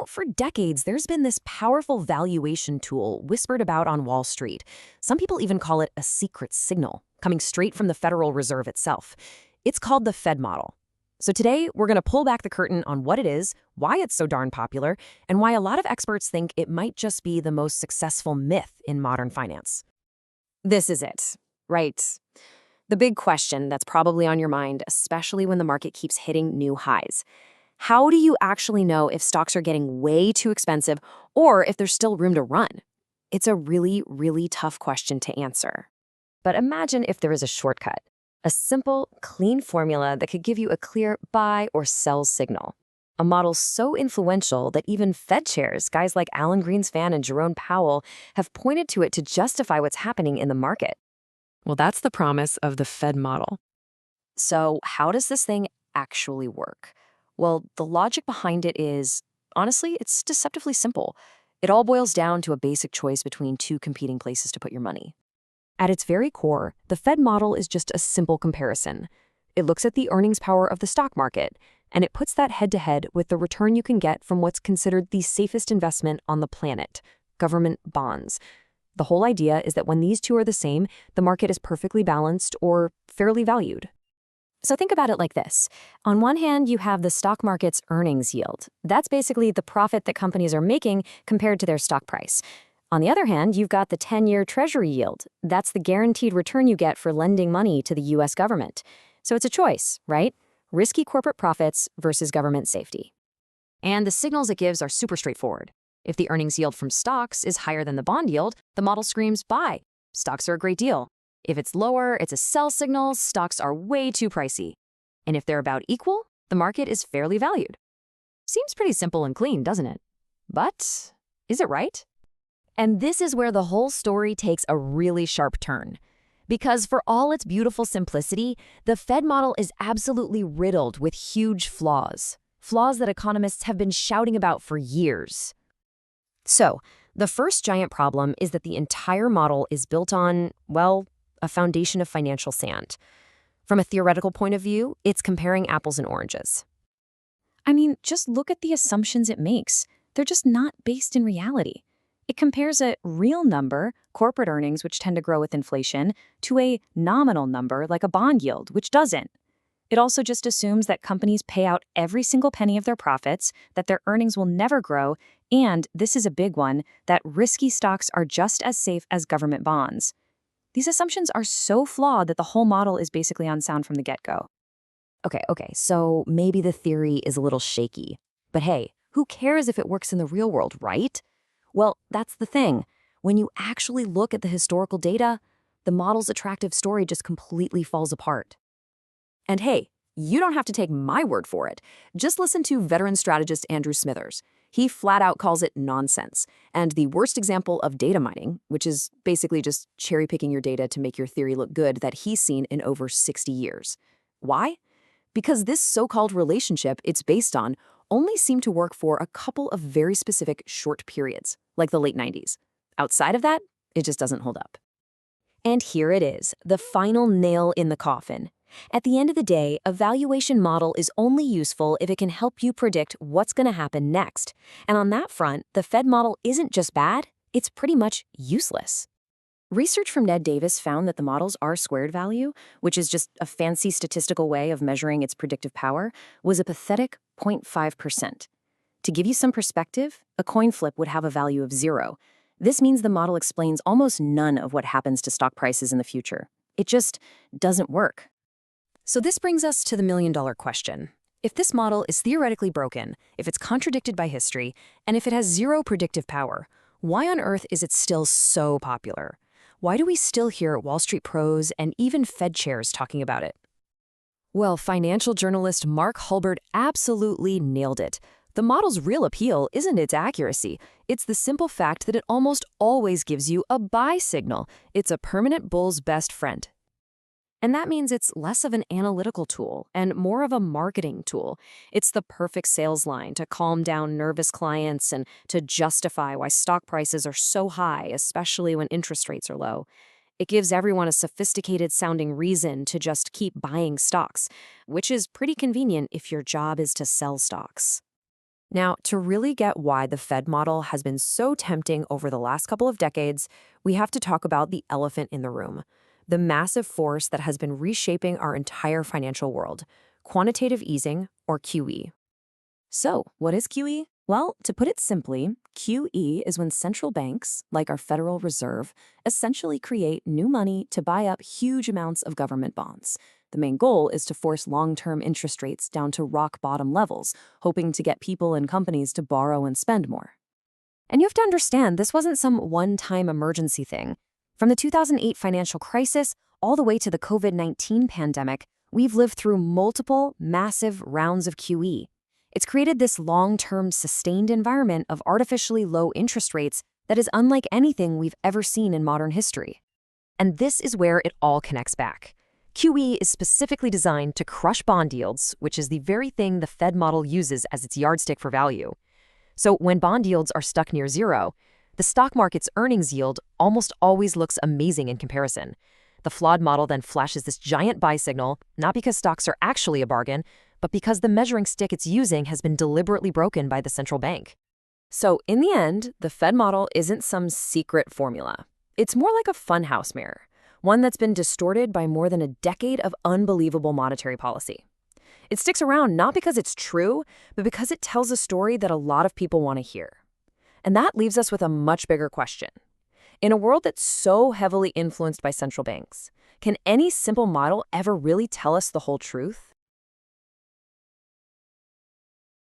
For decades, there's been this powerful valuation tool whispered about on Wall Street. Some people even call it a secret signal, coming straight from the Federal Reserve itself. It's called the Fed model. So today, we're going to pull back the curtain on what it is, why it's so darn popular, and why a lot of experts think it might just be the most successful myth in modern finance. This is it, right? The big question that's probably on your mind, especially when the market keeps hitting new highs. How do you actually know if stocks are getting way too expensive or if there's still room to run? It's a really, really tough question to answer. But imagine if there is a shortcut, a simple, clean formula that could give you a clear buy or sell signal. A model so influential that even Fed chairs, guys like Alan Greenspan and Jerome Powell, have pointed to it to justify what's happening in the market. Well, that's the promise of the Fed model. So how does this thing actually work? Well, the logic behind it is, honestly, it's deceptively simple. It all boils down to a basic choice between two competing places to put your money. At its very core, the Fed model is just a simple comparison. It looks at the earnings power of the stock market, and it puts that head-to-head with the return you can get from what's considered the safest investment on the planet, government bonds. The whole idea is that when these two are the same, the market is perfectly balanced or fairly valued. So think about it like this. On one hand, you have the stock market's earnings yield. That's basically the profit that companies are making compared to their stock price. On the other hand, you've got the 10-year Treasury yield. That's the guaranteed return you get for lending money to the U.S. government. So it's a choice, right? Risky corporate profits versus government safety. And the signals it gives are super straightforward. If the earnings yield from stocks is higher than the bond yield, the model screams buy. Stocks are a great deal. If it's lower, it's a sell signal, stocks are way too pricey. And if they're about equal, the market is fairly valued. Seems pretty simple and clean, doesn't it? But is it right? And this is where the whole story takes a really sharp turn. Because for all its beautiful simplicity, the Fed model is absolutely riddled with huge flaws. Flaws that economists have been shouting about for years. So, the first giant problem is that the entire model is built on, well, a foundation of financial sand. From a theoretical point of view, it's comparing apples and oranges. I mean, just look at the assumptions it makes. They're just not based in reality. It compares a real number, corporate earnings, which tend to grow with inflation, to a nominal number like a bond yield, which doesn't. It also just assumes that companies pay out every single penny of their profits, that their earnings will never grow, and, this is a big one, that risky stocks are just as safe as government bonds. These assumptions are so flawed that the whole model is basically unsound from the get-go. Okay, so maybe the theory is a little shaky. But hey, who cares if it works in the real world, right? Well, that's the thing. When you actually look at the historical data, the model's attractive story just completely falls apart. And hey, you don't have to take my word for it. Just listen to veteran strategist Andrew Smithers. He flat out calls it nonsense. And the worst example of data mining, which is basically just cherry-picking your data to make your theory look good, that he's seen in over 60 years. Why? Because this so-called relationship it's based on only seemed to work for a couple of very specific short periods, like the late 90s. Outside of that, it just doesn't hold up. And here it is, the final nail in the coffin. At the end of the day, a valuation model is only useful if it can help you predict what's going to happen next. And on that front, the Fed model isn't just bad, it's pretty much useless. Research from Ned Davis found that the model's R-squared value, which is just a fancy statistical way of measuring its predictive power, was a pathetic 0.5%. To give you some perspective, a coin flip would have a value of 0. This means the model explains almost none of what happens to stock prices in the future. It just doesn't work. So this brings us to the million-dollar question. If this model is theoretically broken, if it's contradicted by history, and if it has zero predictive power, why on earth is it still so popular? Why do we still hear Wall Street pros and even Fed chairs talking about it? Well, financial journalist Mark Hulbert absolutely nailed it. The model's real appeal isn't its accuracy. It's the simple fact that it almost always gives you a buy signal. It's a permanent bull's best friend. And that means it's less of an analytical tool and more of a marketing tool. It's the perfect sales line to calm down nervous clients and to justify why stock prices are so high, especially when interest rates are low. It gives everyone a sophisticated-sounding reason to just keep buying stocks, which is pretty convenient if your job is to sell stocks. Now, to really get why the Fed model has been so tempting over the last couple of decades, we have to talk about the elephant in the room, the massive force that has been reshaping our entire financial world, quantitative easing, or QE. So, what is QE? Well, to put it simply, QE is when central banks, like our Federal Reserve, essentially create new money to buy up huge amounts of government bonds. The main goal is to force long-term interest rates down to rock-bottom levels, hoping to get people and companies to borrow and spend more. And you have to understand, this wasn't some one-time emergency thing. From the 2008 financial crisis all the way to the COVID-19 pandemic, we've lived through multiple, massive rounds of QE. It's created this long-term, sustained environment of artificially low interest rates that is unlike anything we've ever seen in modern history. And this is where it all connects back. QE is specifically designed to crush bond yields, which is the very thing the Fed model uses as its yardstick for value. So when bond yields are stuck near zero, the stock market's earnings yield almost always looks amazing in comparison. The flawed model then flashes this giant buy signal, not because stocks are actually a bargain, but because the measuring stick it's using has been deliberately broken by the central bank. So in the end, the Fed model isn't some secret formula. It's more like a funhouse mirror, one that's been distorted by more than a decade of unbelievable monetary policy. It sticks around not because it's true, but because it tells a story that a lot of people want to hear. And that leaves us with a much bigger question. In a world that's so heavily influenced by central banks, can any simple model ever really tell us the whole truth?